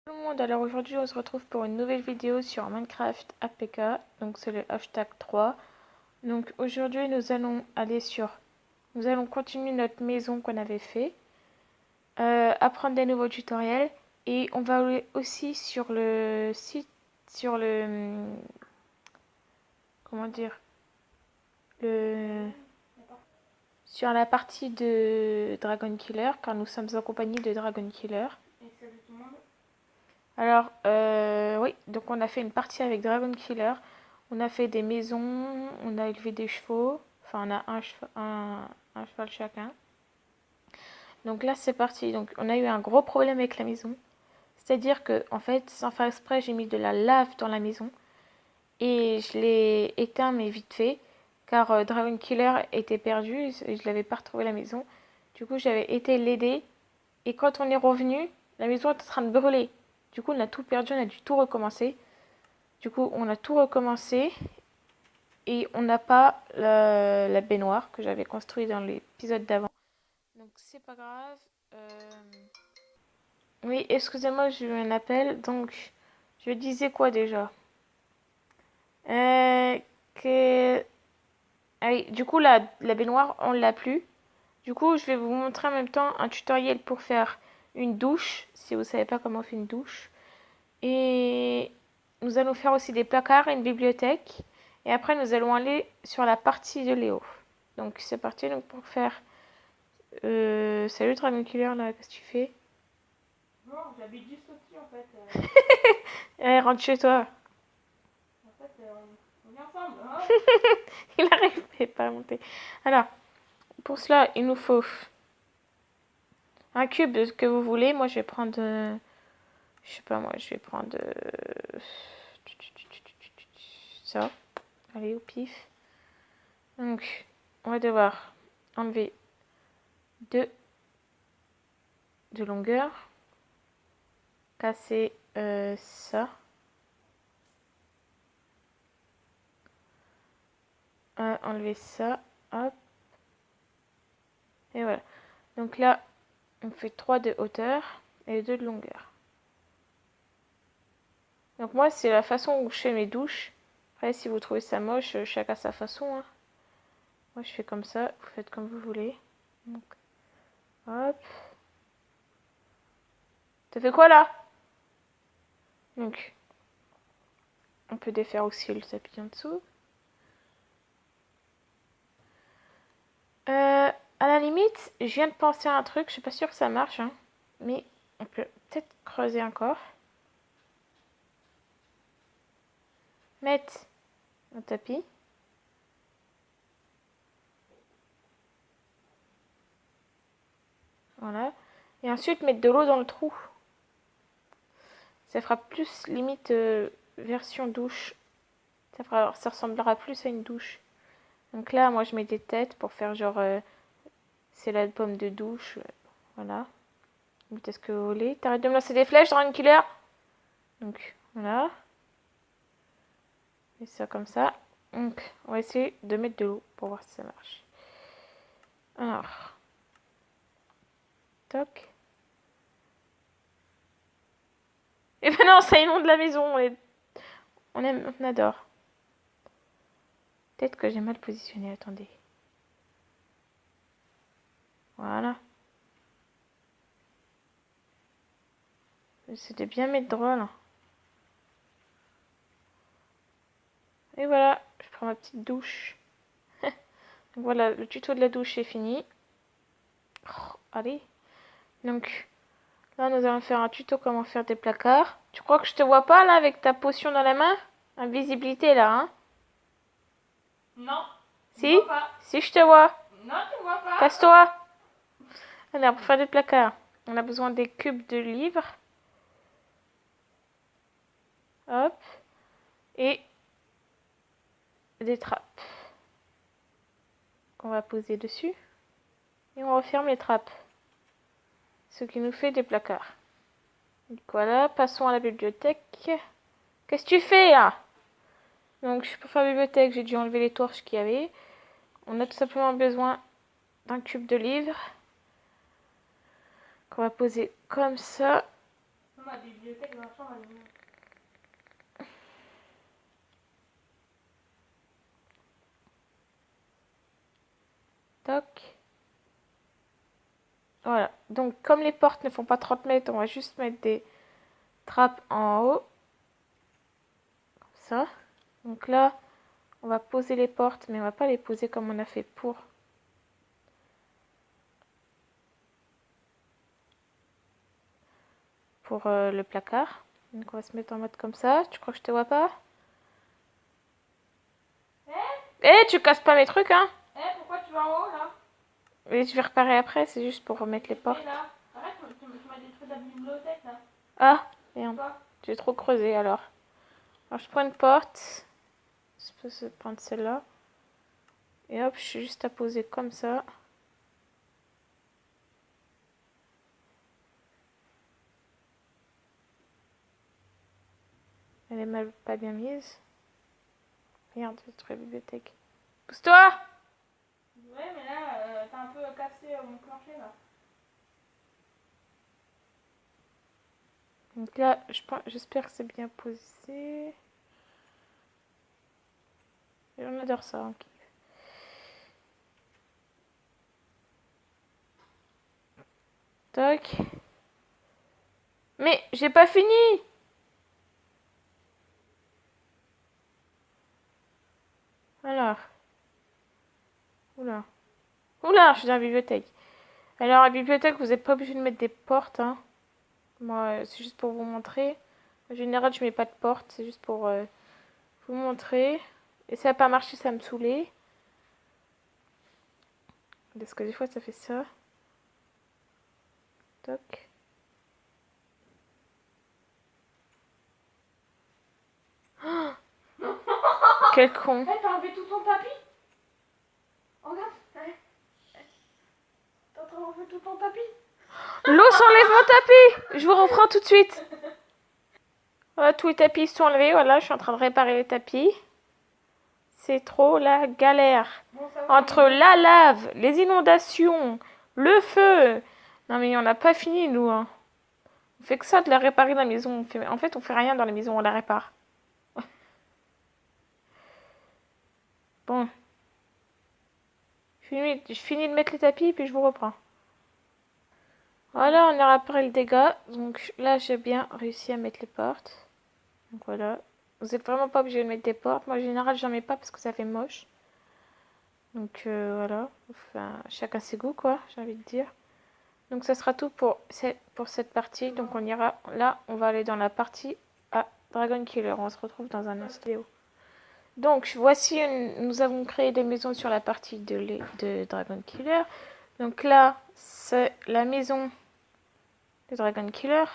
Tout le monde, alors aujourd'hui on se retrouve pour une nouvelle vidéo sur Minecraft APK, donc c'est le hashtag 3. Donc aujourd'hui nous allons continuer notre maison qu'on avait fait, apprendre des nouveaux tutoriels et on va aller aussi sur le site, comment dire, sur la partie de Dragon Killer, car nous sommes en compagnie de Dragon Killer. Alors, oui, donc on a fait une partie avec Dragon Killer. On a fait des maisons, on a élevé des chevaux. Enfin, on a un cheval chacun. Donc là, c'est parti. Donc, on a eu un gros problème avec la maison. C'est-à-dire que, en fait, sans faire exprès, j'ai mis de la lave dans la maison. Et je l'ai éteint, mais vite fait. Car Dragon Killer était perdu et je l'avais pas retrouvé la maison. Du coup, j'avais été l'aider. Et quand on est revenu, la maison était en train de brûler. Du coup, on a tout perdu, on a dû tout recommencer. Du coup, on a tout recommencé. Et on n'a pas la baignoire que j'avais construite dans l'épisode d'avant. Donc, c'est pas grave. Oui, excusez-moi, j'ai eu un appel. Donc, je disais quoi déjà que... Ah oui, du coup, la baignoire, on l'a plus. Du coup, je vais vous montrer en même temps un tutoriel pour faire une douche, si vous savez pas comment on fait une douche. Et nous allons faire aussi des placards et une bibliothèque. Et après, nous allons aller sur la partie de Léo. Donc, c'est parti donc pour faire... Salut Dragon Killer, là, qu'est-ce que tu fais? Non, j'habite juste au-dessus en fait. Rentre chez toi. En fait, on est ensemble, hein. Il n'arrive pas à monter. Alors, pour cela, il nous faut un cube de ce que vous voulez. Moi, je vais prendre... je sais pas, moi, je vais prendre... ça. Allez, au pif. Donc, on va devoir enlever 2 de longueur. Casser ça. Enlever ça. Hop. Et voilà. Donc là, on fait 3 de hauteur et 2 de longueur. Donc moi, c'est la façon où je fais mes douches. Après, si vous trouvez ça moche, chacun sa façon, hein. Moi, je fais comme ça. Vous faites comme vous voulez. Donc, hop. T'as fait quoi là? Donc, on peut défaire aussi le tapis en dessous. À la limite, je viens de penser à un truc. Je suis pas sûre que ça marche, hein. Mais on peut peut-être creuser encore. Mettre un tapis. Voilà. Et ensuite mettre de l'eau dans le trou. Ça fera plus limite version douche. Ça ressemblera plus à une douche. Donc là, moi je mets des têtes pour faire genre c'est la pomme de douche. Voilà. Mettez ce que vous voulez. T'arrêtes de me lancer des flèches, Dragon Killer. Donc voilà. Et ça comme ça. Donc on va essayer de mettre de l'eau pour voir si ça marche. Alors. Toc. Et ben non, ça inonde la maison. On adore. Peut-être que j'ai mal positionné, attendez. Voilà. C'était bien mettre drôle. Et voilà, je prends ma petite douche. Donc voilà, le tuto de la douche est fini. Oh, allez. Donc là, nous allons faire un tuto comment faire des placards. Tu crois que je te vois pas là avec ta potion dans la main? Invisibilité là, hein? Non. Si? Vois pas. Si je te vois. Non, tu vois pas. Casse-toi. Alors, pour faire des placards, on a besoin des cubes de livres. Hop. Et des trappes qu'on va poser dessus. Et on referme les trappes. Ce qui nous fait des placards. Donc voilà, passons à la bibliothèque. Qu'est-ce que tu fais là? Donc pour faire la bibliothèque, j'ai dû enlever les torches qu'il y avait. On a tout simplement besoin d'un cube de livres qu'on va poser comme ça. Ma bibliothèque dans la chambre, elle est mignonne. Toc. Voilà. Donc, comme les portes ne font pas 30 mètres, on va juste mettre des trappes en haut. Comme ça. Donc là, on va poser les portes, mais on va pas les poser comme on a fait pour le placard. Donc on va se mettre en mode comme ça. Tu crois que je te vois pas? Eh, tu casses pas mes trucs, hein? Pourquoi tu vas en haut là? Et je vais réparer après, c'est juste pour remettre les portes. Là. Arrête, tu m'as détruit la bibliothèque là. Ah, merde. Quoi? J'ai trop creusé alors. Alors je prends une porte. Je peux prendre celle-là. Et hop, je suis juste à poser comme ça. Elle est mal, pas bien mise. Merde, j'ai trouvé la bibliothèque. Pousse-toi! Ouais, mais là, t'as un peu cassé mon plancher là. Donc là, j'espère que c'est bien posé. Et on adore ça. Hein. Toc. Mais j'ai pas fini! Alors. Oula. Oula, je suis dans la bibliothèque. Alors, à la bibliothèque, vous n'êtes pas obligé de mettre des portes. Hein. Moi, c'est juste pour vous montrer. En général, je mets pas de porte. C'est juste pour vous montrer. Et ça n'a pas marché, ça me saoulait. Parce que des fois, ça fait ça. Toc. Oh, quel con. T'as enlevé tout ton tapis? Oh, regarde. T'as enlevé tout ton tapis? L'eau s'enlève mon tapis. Je vous reprends tout de suite. Voilà, tous les tapis sont enlevés. Voilà, je suis en train de réparer les tapis. C'est trop la galère. Bon, ça va, Entre la lave, les inondations, le feu. Non mais on n'a pas fini nous. Hein. On fait que ça de la réparer dans la maison. En fait, on fait rien dans la maison, on la répare. Bon. Je finis de mettre les tapis puis je vous reprends. Voilà, on a réparé le dégât. Donc là, j'ai bien réussi à mettre les portes. Donc voilà. Vous n'êtes vraiment pas obligé de mettre des portes. Moi, en général, j'en mets pas parce que ça fait moche. Donc voilà. Enfin, chacun ses goûts, quoi, j'ai envie de dire. Donc ça sera tout pour cette partie. Donc on ira là, on va aller dans la partie à Dragon Killer. On se retrouve dans un instant. Donc voici, nous avons créé des maisons sur la partie de Dragon Killer. Donc là, c'est la maison de Dragon Killer.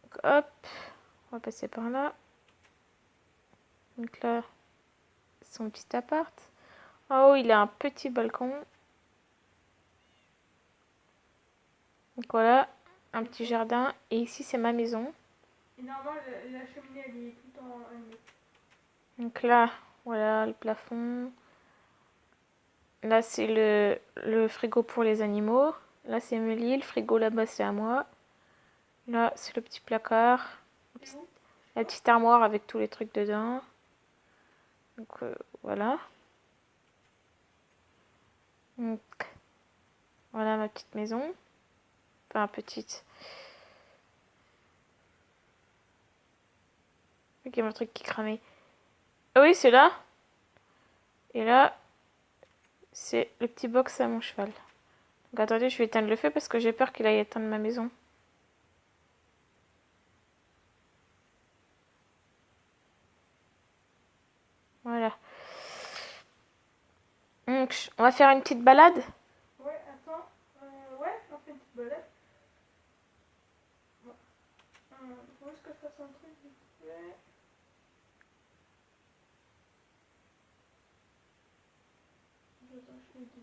Donc, hop, on va passer par là. Donc là, son petit appart. En haut, il a un petit balcon. Donc voilà, un petit jardin. Et ici, c'est ma maison. Et normalement, la cheminée, elle est tout le temps allumée. Donc là, voilà le plafond. Là, c'est le frigo pour les animaux. Là, c'est Emily. Le frigo là-bas, c'est à moi. Là, c'est le petit placard. La petite armoire avec tous les trucs dedans. Donc, voilà. Donc, voilà ma petite maison. Enfin, petite. Ok, mon truc qui cramait. Ah oui, c'est là. Et là, c'est le petit box à mon cheval. Donc, attendez, je vais éteindre le feu parce que j'ai peur qu'il aille éteindre ma maison. Voilà. Donc, on va faire une petite balade. Ouais, attends. Ouais, on fait une petite balade. Bon. Faut juste que je fasse un truc vite fait. Attends, je fais du...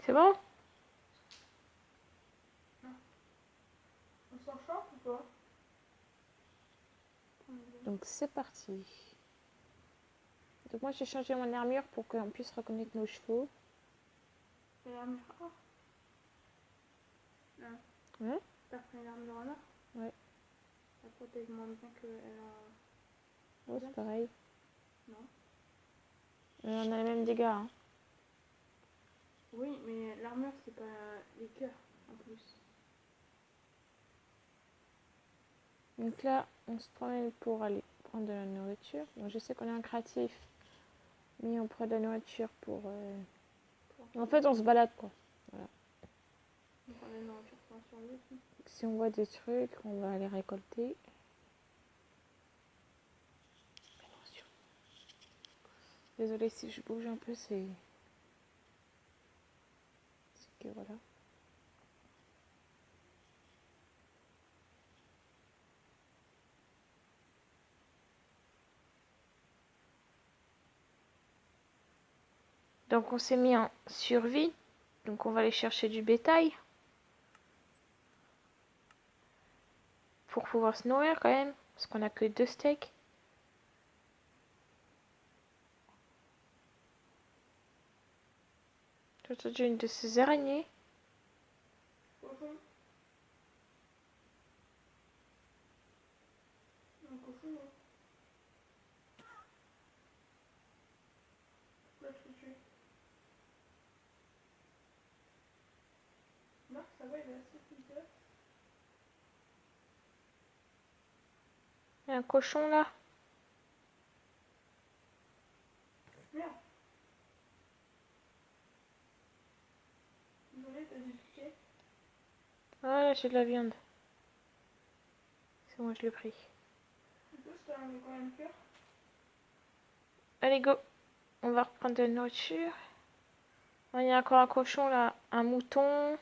C'est bon? On s'en chante ou pas? Donc c'est parti. Donc moi j'ai changé mon armure pour qu'on puisse reconnaître nos chevaux. Et l'armure or? Non. Ouais. T'as pris l'armure en or? Ouais. Ça protège moins bien qu'elle en... Ouais, c'est pareil. Non. On a les mêmes dégâts. Hein. Oui, mais l'armure, c'est pas les cœurs en plus. Donc là, on se promène pour aller prendre de la nourriture. Donc je sais qu'on est en créatif, mais on prend de la nourriture pour... En fait, on se balade, quoi. Voilà. On prend de la nourriture pour la survie aussi. Si on voit des trucs, on va les récolter. Désolée si je bouge un peu, c'est que voilà. Donc on s'est mis en survie. Donc on va aller chercher du bétail. Pour pouvoir se nourrir quand même. Parce qu'on a que 2 steaks. J'ai entendu une de ces araignées. Cochon. Un cochon, non. Là, je l'ai tué. Marc, ça va, il est assez petit. Il y a un cochon là. Merde. Désolé, t'as dû piquer. Ah là j'ai de la viande. C'est moi je l'ai pris. Du coup, je t'ai enlevé combien de cœurs? Allez go. On va reprendre de la nourriture. Il y a encore un cochon là. Un mouton.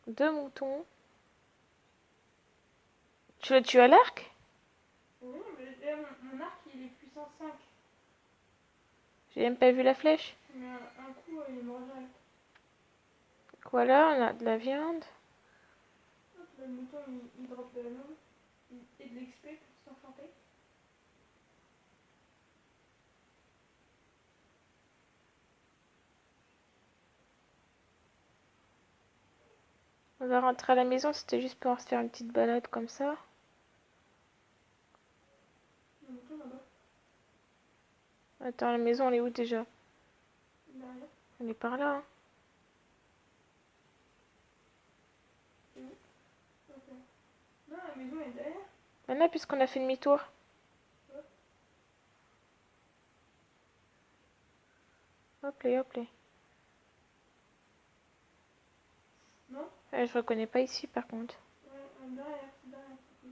2 moutons. Tu l'as tué à l'arc? Oui, mais mon arc, il est puissance 5. J'ai même pas vu la flèche. Mais un coup, il est mort direct. Voilà, on a de la viande. Hop, le mouton, il drop de la viande. Et de l'XP pour s'enchanter. On va rentrer à la maison, c'était juste pour se faire une petite balade comme ça. Le mouton là-bas. Attends, la maison elle est où déjà? Derrière. Elle est par là. Hein. C'est où? Ok. Non, la maison est derrière. Maintenant, puisqu'on a fait demi-tour. Ouais. Hop là, hop là. Non? Je reconnais pas ici par contre. Ouais, derrière, c'est derrière. C'est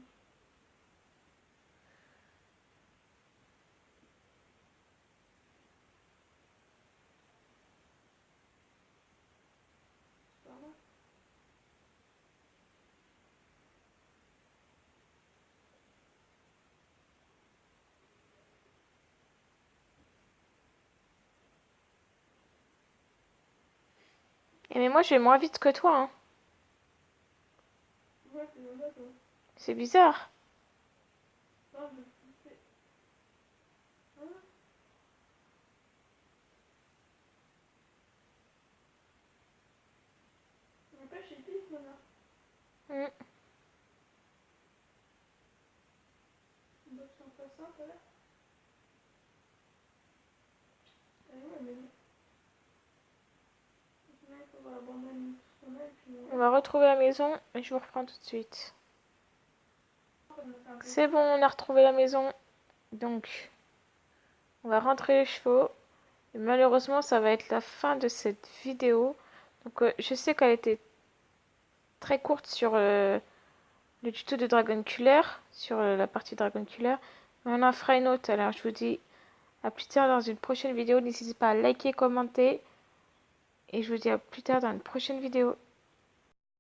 par là. Et mais moi je vais moins vite que toi. Hein. Ouais, c'est là-bas, toi. C'est bizarre. Non, je fais. Ah. On pas chez Pif, maintenant. Mm. On doit s'en passer un tout à l'heure. Elle est où la maison? Sinon, il faudra abandonner tout ce qu'on a et puis On va retrouver la maison et je vous reprends tout de suite. C'est bon, on a retrouvé la maison. Donc, on va rentrer les chevaux. Et malheureusement, ça va être la fin de cette vidéo. Donc, je sais qu'elle était très courte sur le tuto de Dragon Killer, sur la partie Dragon Killer. Mais on en fera une autre. Alors, je vous dis à plus tard dans une prochaine vidéo. N'hésitez pas à liker, commenter. Et je vous dis à plus tard dans une prochaine vidéo.